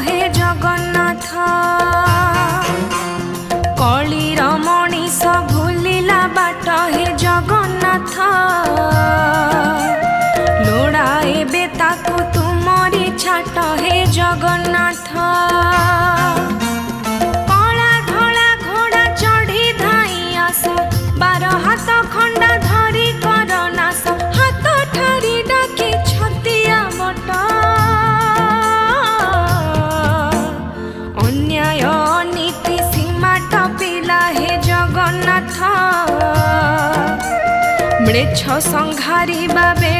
हे जगन्नाथ कलिर मनीष भूलिला बाट हे जगन्नाथ लोड़ा एबे ताकू तुमरी छाट हे जगन्नाथ कला धला घोड़ा चढ़ी धाई आस 12 हाथ खंडा धरी कर नास हाथ ठारी डाकी छतिया बट अन्याय नीति सीमा टपिला हे जगन्नाथ मृच्छ संहारी बाबे